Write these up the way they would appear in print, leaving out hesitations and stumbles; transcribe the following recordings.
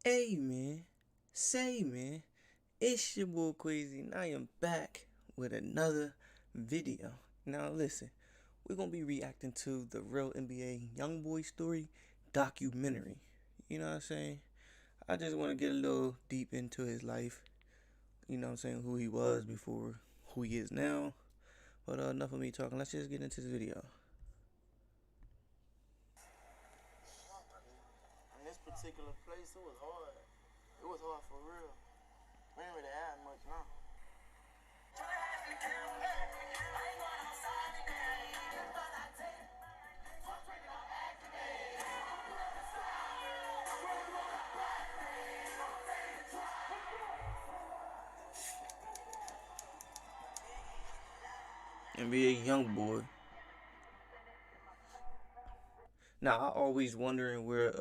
Hey man, say man, it's your boy Crazy and I am back with another video. Now listen, we're gonna be reacting to the real NBA YoungBoy story documentary. You know what I'm saying? I just want to get a little deep into his life. You know what I'm saying? Who he was before, who he is now. But enough of me talking. Let's just get into this video. In this particular place, it was hard. It was hard for real. We ain't really had much now. NBA YoungBoy. Now I always wondering where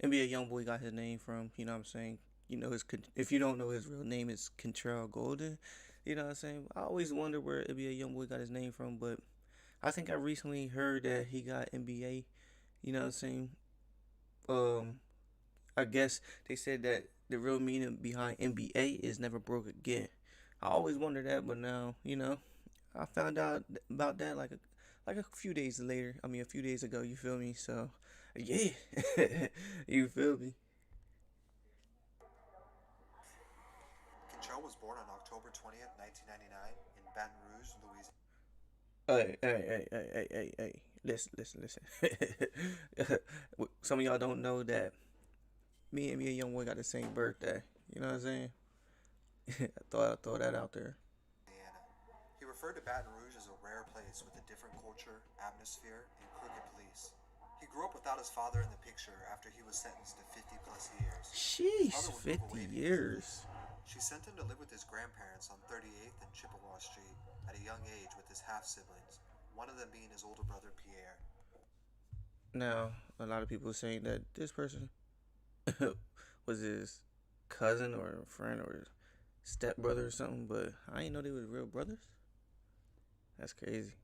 NBA YoungBoy got his name from. You know what I'm saying? You know if you don't know his real name is Contrell Golden. You know what I'm saying? I always wonder where NBA YoungBoy got his name from, but I think I recently heard that he got NBA. You know what I'm saying? Um, I guess they said that the real meaning behind NBA is never broke again. I always wondered that, but now I found out about that like a few days later. I mean, a few days ago. You feel me? So, yeah, you feel me? Contrell was born on October 20th, 1999 in Baton Rouge, Louisiana. Hey. Listen. Some of y'all don't know that me and Young Boy got the same birthday. You know what I'm saying? I thought I'd throw that out there. He referred to Baton Rouge as a rare place with a different culture, atmosphere, and crooked police. He grew up without his father in the picture after he was sentenced to 50 plus years. His Sheesh, mother would move 50 away because of this. years. She sent him to live with his grandparents on 38th and Chippewa Street at a young age with his half siblings, one of them being his older brother Pierre. Now, a lot of people are saying that this person was his cousin or friend or stepbrother or something, but I didn't know they were real brothers. That's crazy.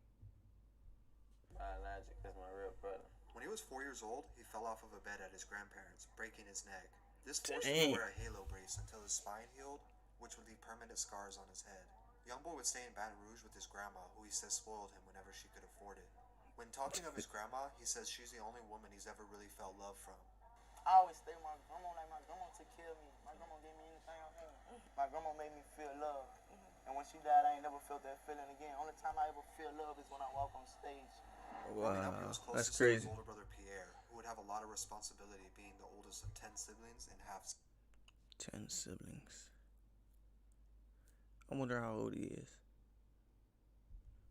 Biologic, that's my real brother. When he was 4 years old, he fell off of a bed at his grandparents', breaking his neck. This forced him to Dang. wear a halo brace until his spine healed, which would leave permanent scars on his head. Youngboy would stay in Baton Rouge with his grandma, who he says spoiled him whenever she could afford it. When talking of his grandma, he says she's the only woman he's ever really felt love from. I always stay with my grandma, like my grandma took care of me. My grandma gave me anything I wanted. My grandma made me feel love. And when she died, I ain't never felt that feeling again. Only time I ever feel love is when I walk on stage. Growing up, he Wow, was that's closest to his crazy. older brother Pierre, who would have a lot of responsibility being the oldest of 10 siblings and half 10 siblings. I wonder how old he is.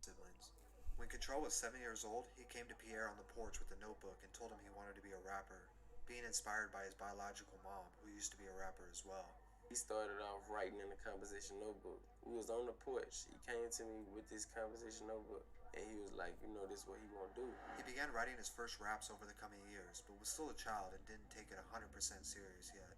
siblings. When Control was 7 years old, he came to Pierre on the porch with a notebook and told him he wanted to be a rapper, being inspired by his biological mom, who used to be a rapper as well. He started off writing in the composition notebook. We was on the porch. He came to me with this composition notebook, and he was like, you know, this is what he want to do. He began writing his first raps over the coming years, but was still a child and didn't take it 100% serious yet.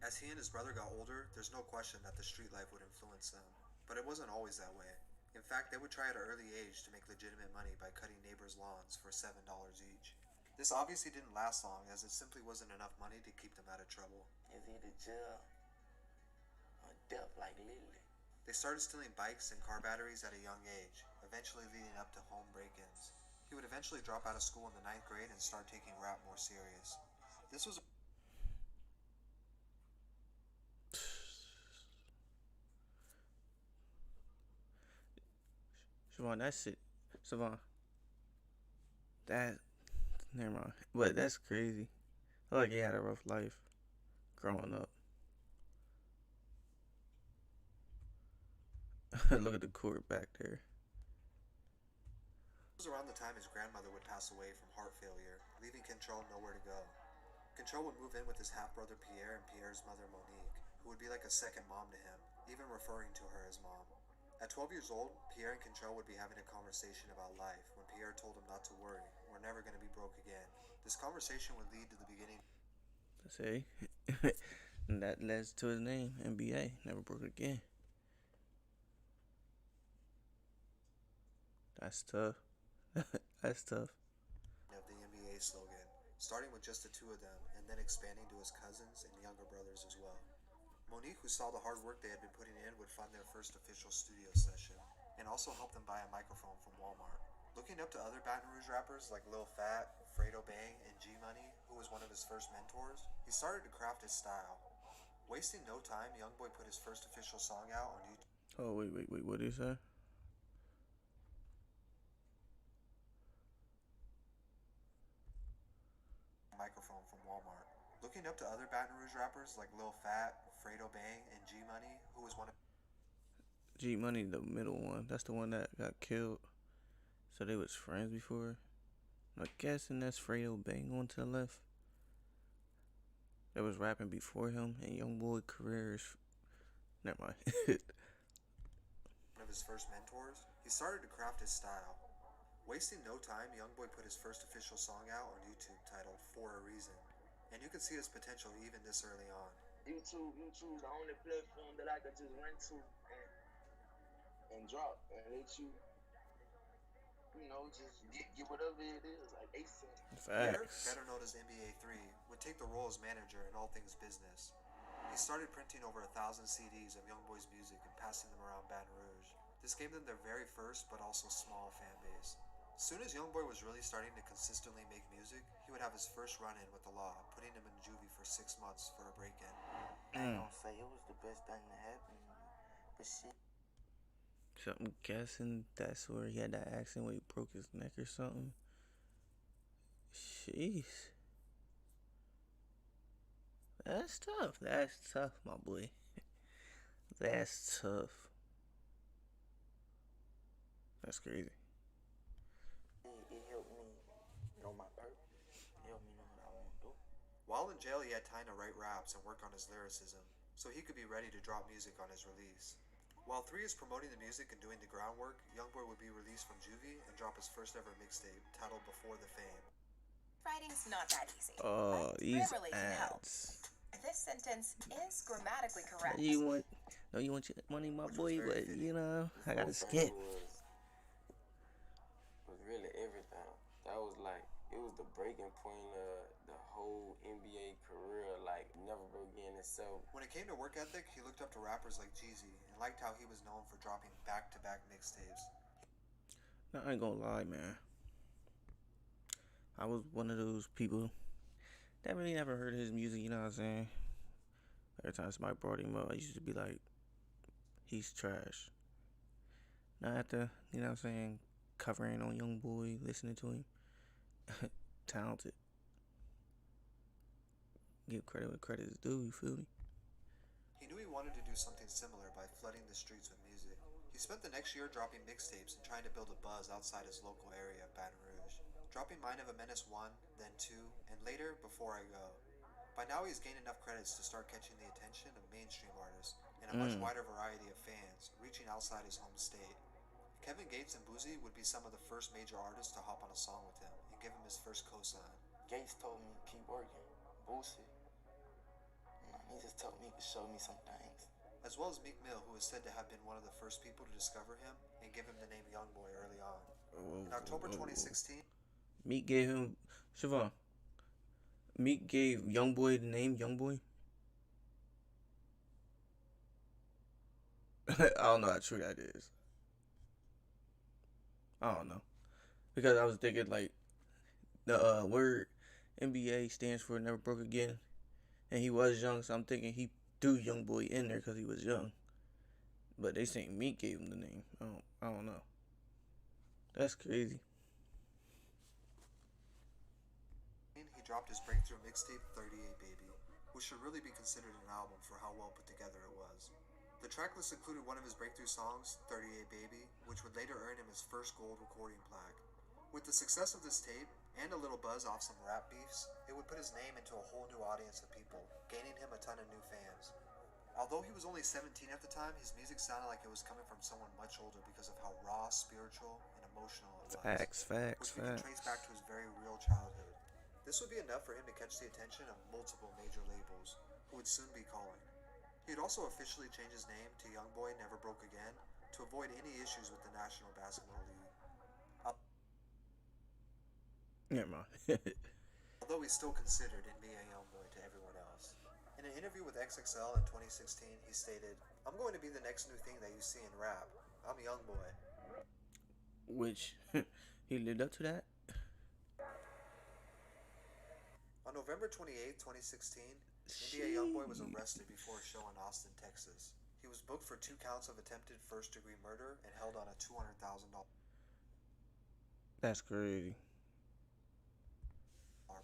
As he and his brother got older, there's no question that the street life would influence them. But it wasn't always that way. In fact, they would try at an early age to make legitimate money by cutting neighbors' lawns for $7 each. This obviously didn't last long, as it simply wasn't enough money to keep them out of trouble. Is either jail or death like Lily. They started stealing bikes and car batteries at a young age, eventually leading up to home break-ins. He would eventually drop out of school in the 9th grade and start taking rap more serious. This was Siobhan, that's it. Siobhan, that, never mind. But that's crazy. I feel like he had a rough life growing up. Look at the court back there. It was around the time his grandmother would pass away from heart failure, leaving Control nowhere to go. Control would move in with his half-brother Pierre and Pierre's mother Monique, who would be like a second mom to him, even referring to her as mom. At 12 years old, Pierre and Control would be having a conversation about life when Pierre told him not to worry, we're never going to be broke again. This conversation would lead to the beginning. See? And that led to his name, NBA. Never broke again. That's tough. That's tough. Of the NBA slogan, starting with just the two of them and then expanding to his cousins and younger brothers as well. Monique, who saw the hard work they had been putting in, would fund their first official studio session and also help them buy a microphone from Walmart. Looking up to other Baton Rouge rappers like Lil Fat, Fredo Bang, and G Money, who was one of his first mentors, he started to craft his style. Wasting no time, YoungBoy put his first official song out on YouTube. Oh, wait, what did he say? Microphone from Walmart. Looking up to other Baton Rouge rappers like Lil Fat, Fredo Bang, and G Money, who was one of G Money, the middle one. That's the one that got killed. So they was friends before. I'm guessing that's Fredo Bang on to the left. That was rapping before him, and YoungBoy career is. Never mind. one of his first mentors, he started to craft his style. Wasting no time, YoungBoy put his first official song out on YouTube titled For a Reason. And you can see his potential even this early on. YouTube the only platform that I could just run to and drop and let you, just get whatever it is, like ASAP. Facts. Better known as NBA 3, would take the role as manager in all things business. He started printing over 1,000 CDs of YoungBoy's music and passing them around Baton Rouge. This gave them their very first but also small fan base. As soon as YoungBoy was really starting to consistently make music, he would have his first run-in with the law, putting him in juvie for 6 months for a break-in. I ain't gonna say it was the best thing to happen, but shit. So I'm guessing that's where he had that accident where he broke his neck or something. Jeez. That's tough, my boy. That's tough. That's crazy. It helped me know my purpose. It helped me know what I want to do. While in jail, he had time to write raps and work on his lyricism, so he could be ready to drop music on his release. While 3 is promoting the music and doing the groundwork, YoungBoy would be released from juvie and drop his first ever mixtape, titled Before the Fame. Writing's not that easy. Oh, but these rarely can help. ads. This sentence is grammatically correct. You want your money, my boy, but I gotta skip. Was really everything. That was like, it was the breaking point of the whole NBA career, like Never Broke Again itself. When it came to work ethic, he looked up to rappers like Jeezy and liked how he was known for dropping back-to-back mixtapes. Now, I ain't gonna lie, man. I was one of those people that really never heard his music, you know what I'm saying? Every time somebody brought him up, I used to be like, he's trash. Now after, you know what I'm saying, covering on YoungBoy, listening to him, talented. Give credit where credit is due, you feel me? He knew he wanted to do something similar by flooding the streets with music. He spent the next year dropping mixtapes and trying to build a buzz outside his local area of Baton Rouge. Dropping Mind of a Menace 1, then 2, and later Before I Go. By now he's gained enough credits to start catching the attention of mainstream artists and a much wider variety of fans, reaching outside his home state. Kevin Gates and Boozy would be some of the first major artists to hop on a song with him and give him his first cosign. Gates told me to keep working. Boosie, he just told me he could show me some things. As well as Meek Mill, who is said to have been one of the first people to discover him and give him the name YoungBoy early on. In October 2016, Meek gave him, Siobhan, Meek gave YoungBoy the name YoungBoy? I don't know how true that is. I don't know. Because I was thinking, like, the word NBA stands for Never Broke Again. And he was young, so I'm thinking he threw YoungBoy in there because he was young. But they saying Meek gave him the name. I don't know. That's crazy. he dropped his breakthrough mixtape 38 Baby, which should really be considered an album for how well put together it was. The tracklist included one of his breakthrough songs, 38 Baby, which would later earn him his first gold recording plaque. With the success of this tape, and a little buzz off some rap beefs, it would put his name into a whole new audience of people, gaining him a ton of new fans. Although he was only 17 at the time, his music sounded like it was coming from someone much older because of how raw, spiritual, and emotional it was. Facts. Which we can trace back to his very real childhood. This would be enough for him to catch the attention of multiple major labels, who would soon be calling. He would also officially change his name to YoungBoy Never Broke Again to avoid any issues with the National Basketball League. Never mind. although he's still considered NBA YoungBoy to everyone else. In an interview with XXL in 2016, he stated, "I'm going to be the next new thing that you see in rap. I'm YoungBoy." Which he lived up to that. On November 28, 2016, NBA YoungBoy was arrested before a show in Austin, Texas. He was booked for 2 counts of attempted first-degree murder and held on a $200,000 That's crazy.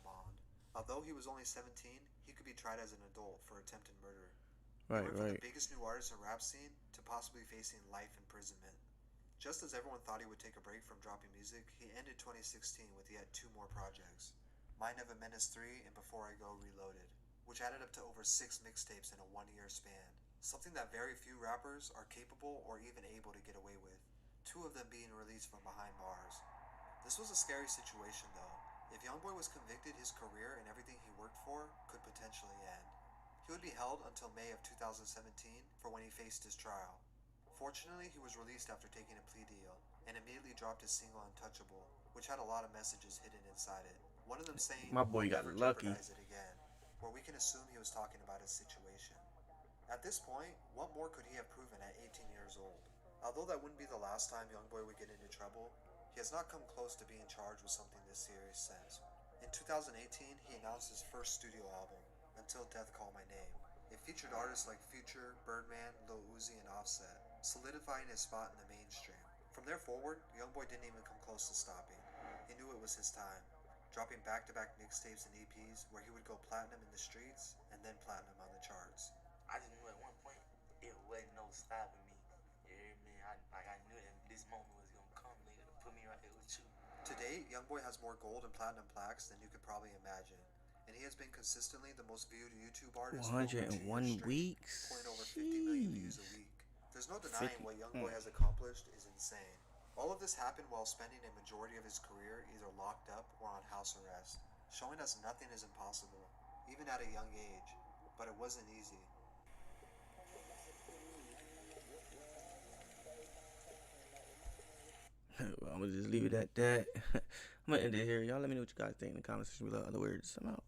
bond. Although he was only 17, he could be tried as an adult for attempted murder. Right, he went from right. the biggest new artist in rap scene to possibly facing life imprisonment. Just as everyone thought he would take a break from dropping music, he ended 2016 with yet 2 more projects. Mind of a Menace 3 and Before I Go Reloaded, which added up to over 6 mixtapes in a 1-year span. Something that very few rappers are capable or even able to get away with. 2 of them being released from behind bars. This was a scary situation though. If YoungBoy was convicted, his career and everything he worked for could potentially end. He would be held until May of 2017 for when he faced his trial. Fortunately, he was released after taking a plea deal and immediately dropped his single Untouchable, which had a lot of messages hidden inside it. One of them saying, My boy got "Never lucky." jeopardize it again," where we can assume he was talking about his situation. At this point, what more could he have proven at 18 years old? Although that wouldn't be the last time YoungBoy would get into trouble, he has not come close to being charged with something this serious since. In 2018, he announced his first studio album, Until Death Call My Name. It featured artists like Future, Birdman, Lil Uzi, and Offset, solidifying his spot in the mainstream. From there forward, YoungBoy didn't even come close to stopping. He knew it was his time, dropping back-to-back mixtapes and EPs where he would go platinum in the streets and then platinum on the charts. I just knew at one point it wasn't no stopping me. You hear me? I knew that this moment was gonna come, nigga, to put me right here with you. To date, YoungBoy has more gold and platinum plaques than you could probably imagine, and he has been consistently the most viewed YouTube artist for over 2 years 101 straight, weeks. pulling over 50 million views a Jeez. week. There's no denying 50. what YoungBoy has accomplished is insane. All of this happened while spending a majority of his career either locked up or on house arrest, showing us nothing is impossible, even at a young age. But it wasn't easy. Well, I'm gonna just leave it at that. I'm gonna end it here. Y'all let me know what you guys think in the comment section below. Other words, I'm out.